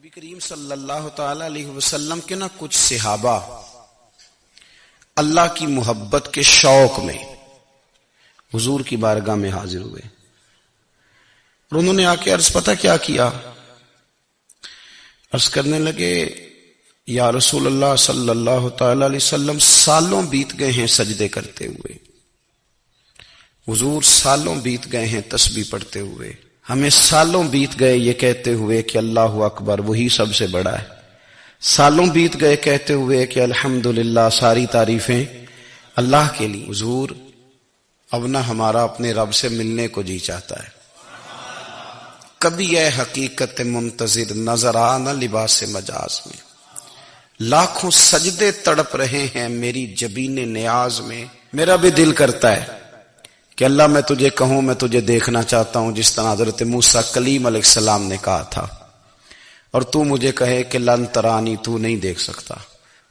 نبی کریم صلی اللہ تعالی علیہ وسلم کے کچھ صحابہ اللہ کی محبت کے شوق میں حضور کی بارگاہ میں حاضر ہوئے اور انہوں نے آ کے عرض پتہ کیا کیا؟ عرض کرنے لگے یا رسول اللہ صلی اللہ تعالی علیہ وسلم سالوں بیت گئے ہیں سجدے کرتے ہوئے، حضور سالوں بیت گئے ہیں تسبیح پڑھتے ہوئے، ہمیں سالوں بیت گئے یہ کہتے ہوئے کہ اللہ اکبر وہی سب سے بڑا ہے، سالوں بیت گئے کہتے ہوئے کہ الحمدللہ ساری تعریفیں اللہ کے لیے۔ حضور اب نہ ہمارا اپنے رب سے ملنے کو جی چاہتا ہے، کبھی یہ حقیقت منتظر نظر آ نہ لباس مجاز میں، لاکھوں سجدے تڑپ رہے ہیں میری جبین نیاز میں، میرا بھی دل کرتا ہے کہ اللہ میں تجھے کہوں میں تجھے دیکھنا چاہتا ہوں جس طرح حضرت موسیٰ کلیم علیہ السلام نے کہا تھا، اور تو مجھے کہے کہ لن ترانی تو نہیں دیکھ سکتا،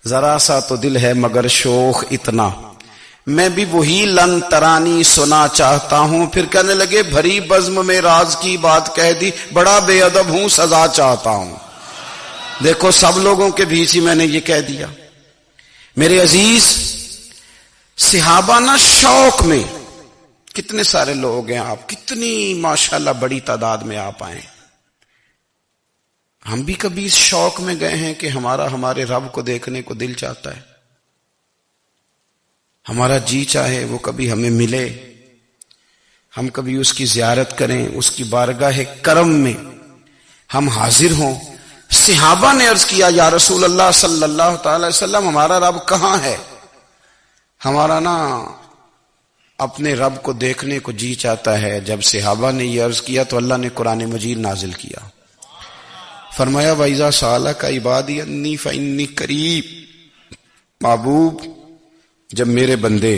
ذرا سا تو دل ہے مگر شوق اتنا، میں بھی وہی لن ترانی سنا چاہتا ہوں۔ پھر کہنے لگے بھری بزم میں راز کی بات کہہ دی، بڑا بے ادب ہوں سزا چاہتا ہوں۔ دیکھو سب لوگوں کے بیچ ہی میں نے یہ کہہ دیا۔ میرے عزیز صحابہ نہ شوق میں، کتنے سارے لوگ ہیں آپ، کتنی ماشاءاللہ بڑی تعداد میں آپ آئے، ہم بھی کبھی اس شوق میں گئے ہیں کہ ہمارے رب کو دیکھنے کو دل چاہتا ہے، ہمارا جی چاہے وہ کبھی ہمیں ملے، ہم کبھی اس کی زیارت کریں، اس کی بارگاہ کرم میں ہم حاضر ہوں۔ صحابہ نے عرض کیا یا رسول اللہ صلی اللہ تعالی علیہ وسلم ہمارا رب کہاں ہے؟ ہمارا اپنے رب کو دیکھنے کو جی چاہتا ہے۔ جب صحابہ نے یہ عرض کیا تو اللہ نے قرآن مجید نازل کیا، فرمایا وَإِذَا سَأَلَكَ عِبَادِي عَنِّي فَإِنِّي قَرِيبٌ، محبوب جب میرے بندے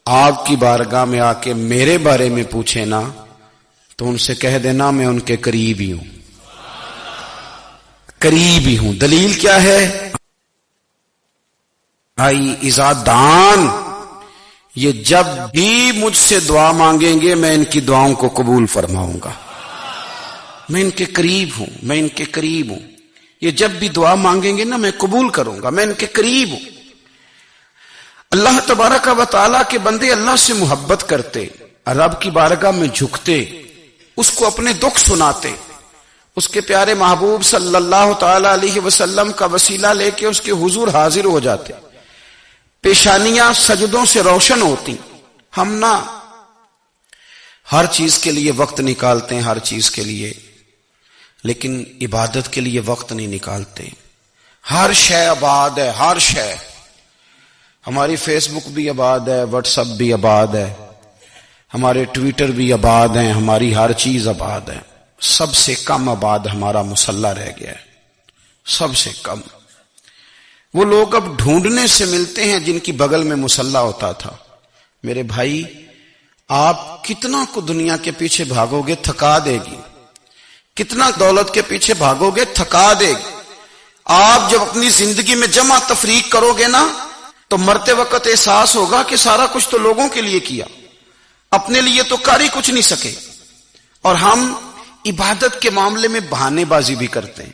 آپ کی بارگاہ میں آ کے میرے بارے میں پوچھے نا تو ان سے کہہ دینا میں ان کے قریب ہی ہوں، قریب ہی ہوں۔ دلیل کیا ہے؟ آئی اذا دان، یہ جب بھی مجھ سے دعا مانگیں گے میں ان کی دعاؤں کو قبول فرماؤں گا، میں ان کے قریب ہوں، میں ان کے قریب ہوں۔ یہ جب بھی دعا مانگیں گے نا میں قبول کروں گا، میں ان کے قریب ہوں۔ اللہ تبارک و تعالیٰ کے بندے اللہ سے محبت کرتے، رب کی بارگاہ میں جھکتے، اس کو اپنے دکھ سناتے، اس کے پیارے محبوب صلی اللہ تعالی علیہ وسلم کا وسیلہ لے کے اس کے حضور حاضر ہو جاتے، پیشانیاں سجدوں سے روشن ہوتی۔ ہم ہر چیز کے لیے وقت نکالتے ہیں، ہر چیز کے لیے، لیکن عبادت کے لیے وقت نہیں نکالتے۔ ہر شے آباد ہے، ہر شے، ہماری فیس بک بھی آباد ہے، واٹس ایپ بھی آباد ہے، ہمارے ٹویٹر بھی آباد ہیں، ہماری ہر چیز آباد ہے، سب سے کم آباد ہمارا مصلی رہ گیا ہے، سب سے کم۔ وہ لوگ اب ڈھونڈنے سے ملتے ہیں جن کی بغل میں مصلی ہوتا تھا۔ میرے بھائی آپ کتنا کو دنیا کے پیچھے بھاگو گے تھکا دے گی، کتنا دولت کے پیچھے بھاگو گے تھکا دے گی۔ آپ جب اپنی زندگی میں جمع تفریق کرو گے نا تو مرتے وقت احساس ہوگا کہ سارا کچھ تو لوگوں کے لیے کیا، اپنے لیے تو کر ہی کچھ نہیں سکے۔ اور ہم عبادت کے معاملے میں بہانے بازی بھی کرتے ہیں،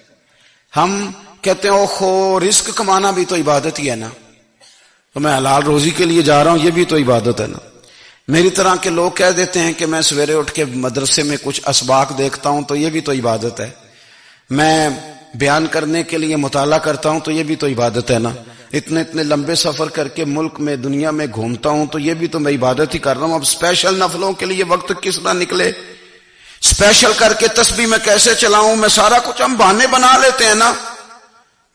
ہم کہتے ہیں اوہو رزق کمانا بھی تو عبادت ہی ہے نا، تو میں حلال روزی کے لیے جا رہا ہوں، یہ بھی تو عبادت ہے نا۔ میری طرح کے لوگ کہہ دیتے ہیں کہ میں سویرے اٹھ کے مدرسے میں کچھ اسباق دیکھتا ہوں تو یہ بھی تو عبادت ہے، میں بیان کرنے کے لیے مطالعہ کرتا ہوں تو یہ بھی تو عبادت ہے نا، اتنے لمبے سفر کر کے ملک میں دنیا میں گھومتا ہوں تو یہ بھی تو میں عبادت ہی کر رہا ہوں۔ اب اسپیشل نفلوں کے لیے وقت کس طرح نکلے، اسپیشل کر کے تسبیح میں کیسے چلاؤں، میں سارا کچھ ہم بہانے بنا لیتے ہیں نا۔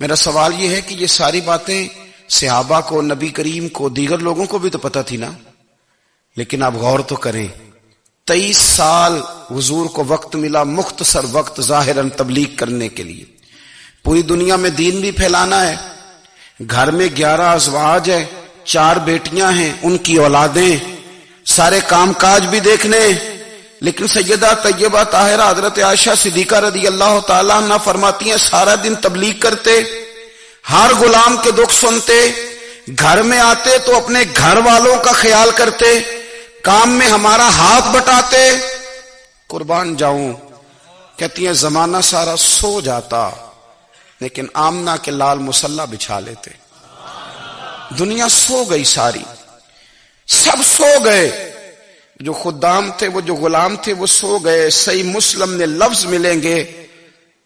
میرا سوال یہ ہے کہ یہ ساری باتیں صحابہ کو، نبی کریم کو، دیگر لوگوں کو بھی تو پتہ تھی نا، لیکن آپ غور تو کریں 23 سال حضور کو وقت ملا، مختصر وقت ظاہراً تبلیغ کرنے کے لیے، پوری دنیا میں دین بھی پھیلانا ہے۔ گھر میں 11 ازواج ہے، 4 بیٹیاں ہیں، ان کی اولادیں، سارے کام کاج بھی دیکھنے، لیکن سیدہ طیبہ طاہرہ حضرت عائشہ صدیقہ رضی اللہ تعالیٰ عنہ فرماتی ہیں سارا دن تبلیغ کرتے، ہر غلام کے دکھ سنتے، گھر میں آتے تو اپنے گھر والوں کا خیال کرتے، کام میں ہمارا ہاتھ بٹاتے۔ قربان جاؤں، کہتی ہیں زمانہ سارا سو جاتا لیکن آمنہ کے لال مصلی بچھا لیتے. دنیا سو گئی ساری، سب سو گئے، جو خدام تھے، وہ جو غلام تھے، وہ سو گئے. صحیح مسلم میں لفظ ملیں گے،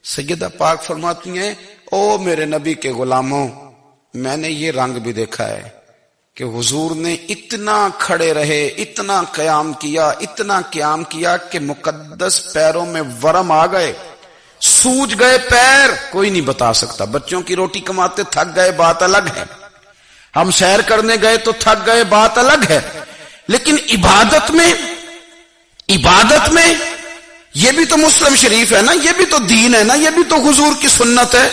سیدہ پاک فرماتی ہیں او میرے نبی کے غلاموں، میں نے یہ رنگ بھی دیکھا ہے کہ حضور نے اتنا کھڑے رہے، اتنا قیام کیا، اتنا قیام کیا کہ مقدس پیروں میں ورم آ گئے، سوج گئے پیر. کوئی نہیں بتا سکتا. بچوں کی روٹی کماتے تھک گئے، بات الگ ہے. ہم سیر کرنے گئے تو تھک گئے، بات الگ ہے. لیکن عبادت میں یہ بھی تو مسلم شریف ہے نا، یہ بھی تو دین ہے نا، یہ بھی تو حضور کی سنت ہے،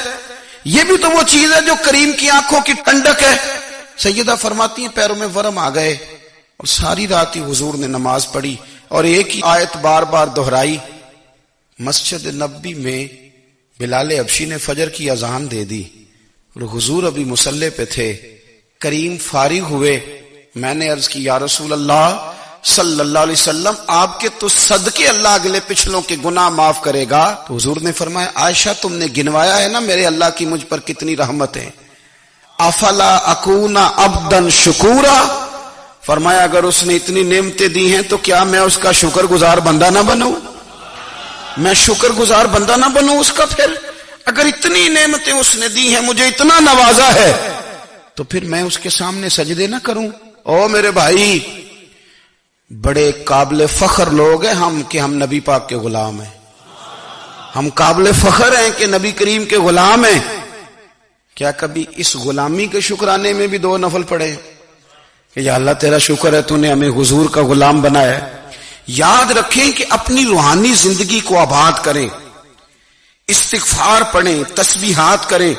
یہ بھی تو وہ چیز ہے جو کریم کی آنکھوں کی ٹھنڈک ہے. سیدہ فرماتی ہیں پیروں میں ورم آ گئے، اور ساری رات ہی حضور نے نماز پڑھی اور ایک ہی آیت بار بار دہرائی. مسجد نبوی میں بلال حبشی نے فجر کی اذان دے دی اور حضور ابھی مصلی پہ تھے. کریم فارغ ہوئے. میں نے عرض کی یا رسول اللہ صلی اللہ علیہ وسلم، آپ کے تو صدقے اللہ اگلے پچھلوں کے گناہ معاف کرے گا. تو حضور نے فرمایا عائشہ تم نے گنوایا ہے نا میرے اللہ کی مجھ پر کتنی رحمت ہے. افلا اکون عبدا شکورا، فرمایا اگر اس نے اتنی نعمتیں دی ہیں تو کیا میں اس کا شکر گزار بندہ نہ بنوں؟ میں شکر گزار بندہ نہ بنوں اس کا؟ پھر اگر اتنی نعمتیں اس نے دی ہیں، مجھے اتنا نوازا ہے، تو پھر میں اس کے سامنے سجدے نہ کروں؟ او میرے بھائی، بڑے قابل فخر لوگ ہیں ہم کہ ہم نبی پاک کے غلام ہیں. ہم قابل فخر ہیں کہ نبی کریم کے غلام ہیں. کیا کبھی اس غلامی کے شکرانے میں بھی 2 نفل پڑھے کہ یا اللہ تیرا شکر ہے تو نے ہمیں حضور کا غلام بنایا ہے؟ یاد رکھیں کہ اپنی روحانی زندگی کو آباد کریں، استغفار پڑھیں، تسبیحات کریں.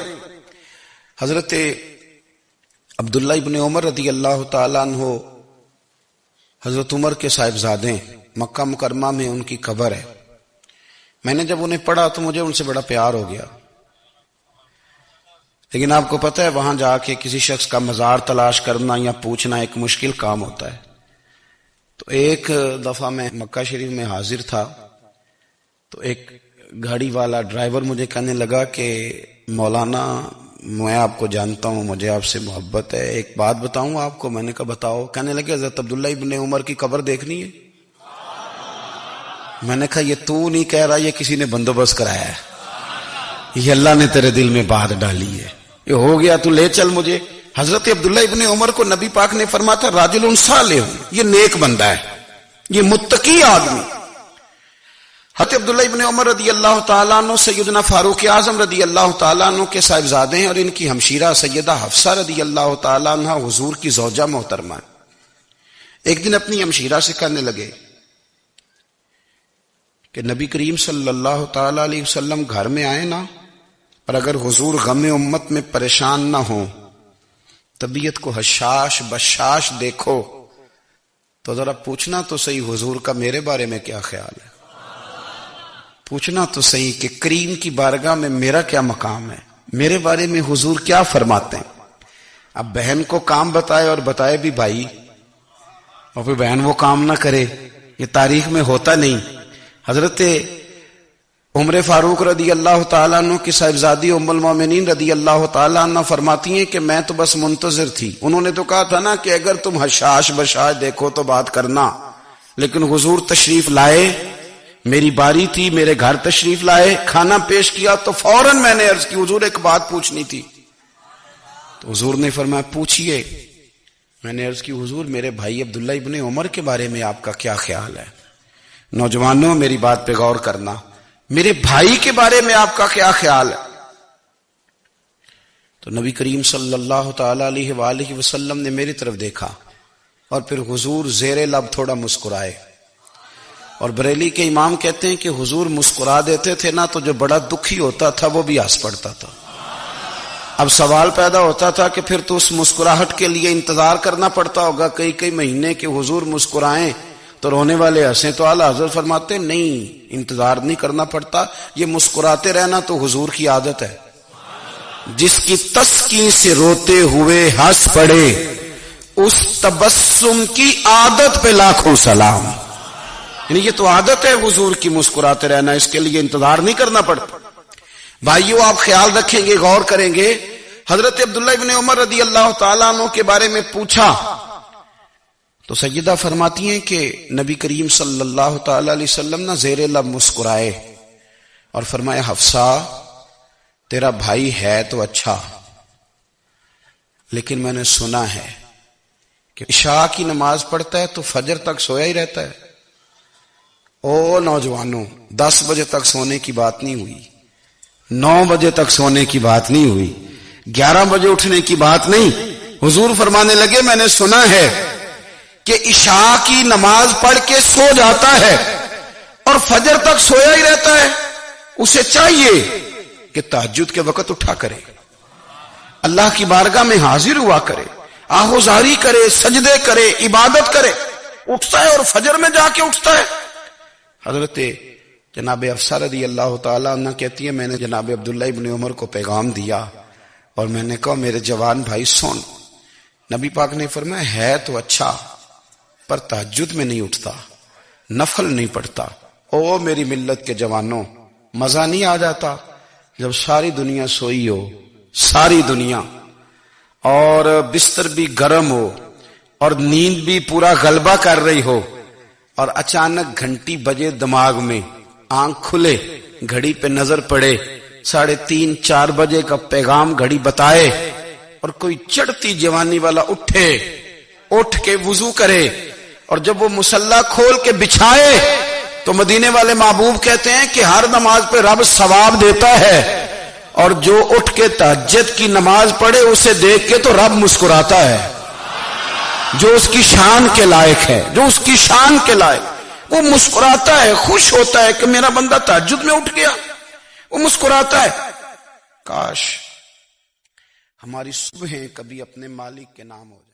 حضرت عبداللہ ابن عمر رضی اللہ تعالیٰ عنہ حضرت عمر کے صاحبزادے، مکہ مکرمہ میں ان کی قبر ہے. میں نے جب انہیں پڑھا تو مجھے ان سے بڑا پیار ہو گیا. لیکن آپ کو پتہ ہے وہاں جا کے کسی شخص کا مزار تلاش کرنا یا پوچھنا ایک مشکل کام ہوتا ہے. تو ایک دفعہ میں مکہ شریف میں حاضر تھا تو ایک گاڑی والا ڈرائیور مجھے کہنے لگا کہ مولانا میں آپ کو جانتا ہوں، مجھے آپ سے محبت ہے، ایک بات بتاؤں آپ کو. میں نے کہا بتاؤ. کہنے لگے حضرت عبداللہ ابن عمر کی قبر دیکھنی ہے. میں نے کہا یہ تو نہیں کہہ رہا، یہ کسی نے بندوبست کرایا ہے، یہ اللہ نے تیرے دل میں بات ڈالی ہے، یہ ہو گیا تو لے چل مجھے. حضرت عبداللہ ابن عمر کو نبی پاک نے فرمایا تھا راجل صالح، یہ نیک بندہ ہے، یہ متقی آدمی. حضرت عبداللہ ابن عمر رضی اللہ تعالیٰ عنہ سیدنا فاروق اعظم رضی اللہ تعالیٰ عنہ کے صاحبزادے ہیں اور ان کی ہمشیرہ سیدہ حفصہ رضی اللہ تعالیٰ عنہ حضور کی زوجہ محترمہ. ایک دن اپنی ہمشیرہ سے کہنے لگے کہ نبی کریم صلی اللہ تعالیٰ علیہ وسلم گھر میں آئے نا، اور اگر حضور غم امت میں پریشان نہ ہوں، طبیعت کو حشاش بشاش دیکھو تو ذرا پوچھنا تو صحیح حضور کا میرے بارے میں کیا خیال ہے. پوچھنا تو صحیح کہ کریم کی بارگاہ میں میرا کیا مقام ہے، میرے بارے میں حضور کیا فرماتے ہیں. اب بہن کو کام بتائے اور بتائے بھی بھائی، اور پھر بہن وہ کام نہ کرے، یہ تاریخ میں ہوتا نہیں. حضرت عمر فاروق رضی اللہ تعالیٰ عنہ کی صاحبزادی ام المومنین رضی اللہ تعالیٰ عنہ فرماتی ہیں کہ میں تو بس منتظر تھی. انہوں نے تو کہا تھا نا کہ اگر تم حشاش بشاش دیکھو تو بات کرنا، لیکن حضور تشریف لائے، میری باری تھی، میرے گھر تشریف لائے، کھانا پیش کیا تو فوراً میں نے عرض کی حضور ایک بات پوچھنی تھی. تو حضور نے فرمایا پوچھئے. میں نے عرض کی حضور میرے بھائی عبداللہ ابن عمر کے بارے میں آپ کا کیا خیال ہے؟ نوجوانوں میری بات پہ غور کرنا، میرے بھائی کے بارے میں آپ کا کیا خیال ہے؟ تو نبی کریم صلی اللہ تعالی علیہ وآلہ وسلم نے میری طرف دیکھا اور پھر حضور زیر لب تھوڑا مسکرائے. اور بریلی کے امام کہتے ہیں کہ حضور مسکرا دیتے تھے نا تو جو بڑا دکھی ہوتا تھا وہ بھی ہنس پڑتا تھا. اب سوال پیدا ہوتا تھا کہ پھر تو اس مسکراہٹ کے لیے انتظار کرنا پڑتا ہوگا کئی مہینے کہ حضور مسکرائیں تو رونے والے ہنسیں. تو اعلیٰ حضرت فرماتے نہیں، انتظار نہیں کرنا پڑتا، یہ مسکراتے رہنا تو حضور کی عادت ہے. جس کی تسکین سے روتے ہوئے ہنس پڑے اس تبسم کی عادت پہ لاکھوں سلام. یعنی یہ تو عادت ہے حضور کی مسکراتے رہنا، اس کے لیے انتظار نہیں کرنا پڑتا. بھائیوں آپ خیال رکھیں گے، غور کریں گے، حضرت عبداللہ ابن عمر رضی اللہ تعالیٰ عنہ کے بارے میں پوچھا تو سیدہ فرماتی ہیں کہ نبی کریم صلی اللہ تعالی علیہ وسلم نہ زیر لب مسکرائے اور فرمایا حفصہ تیرا بھائی ہے تو اچھا، لیکن میں نے سنا ہے کہ عشاء کی نماز پڑھتا ہے تو فجر تک سویا ہی رہتا ہے۔ او نوجوانوں، 10 بجے تک سونے کی بات نہیں ہوئی، 9 بجے تک سونے کی بات نہیں ہوئی، 11 بجے اٹھنے کی بات نہیں۔ حضور فرمانے لگے میں نے سنا ہے کہ عشاء کی نماز پڑھ کے سو جاتا ہے اور فجر تک سویا ہی رہتا ہے، اسے چاہیے کہ تہجد کے وقت اٹھا کرے، اللہ کی بارگاہ میں حاضر ہوا کرے، آہوزاری کرے، سجدے کرے، عبادت کرے، اٹھتا ہے اور فجر میں جا کے اٹھتا ہے۔ حضرت جناب حفصہ رضی اللہ تعالیٰ عنہ کہتی ہے میں نے جناب عبداللہ ابن عمر کو پیغام دیا اور میں نے کہا میرے جوان بھائی سن، نبی پاک نے فرمایا ہے تو اچھا پر تہجد میں نہیں اٹھتا، نفل نہیں پڑھتا۔ او میری ملت کے جوانوں، مزہ نہیں آ جاتا جب ساری دنیا سوئی ہو، ساری دنیا، اور بستر بھی گرم ہو اور نیند بھی پورا غلبہ کر رہی ہو، اور اچانک گھنٹی بجے دماغ میں، آنکھ کھلے، گھڑی پہ نظر پڑے، 3:30 4 بجے کا پیغام گھڑی بتائے، اور کوئی چڑھتی جوانی والا اٹھ کے وضو کرے، اور جب وہ مصلی کھول کے بچھائے تو مدینے والے محبوب کہتے ہیں کہ ہر نماز پہ رب ثواب دیتا ہے، اور جو اٹھ کے تہجد کی نماز پڑھے اسے دیکھ کے تو رب مسکراتا ہے، جو اس کی شان کے لائق ہے، جو اس کی شان کے لائق، وہ مسکراتا ہے، خوش ہوتا ہے کہ میرا بندہ تہجد میں اٹھ گیا، وہ مسکراتا ہے۔ کاش ہماری صبحیں کبھی اپنے مالک کے نام ہو جائے۔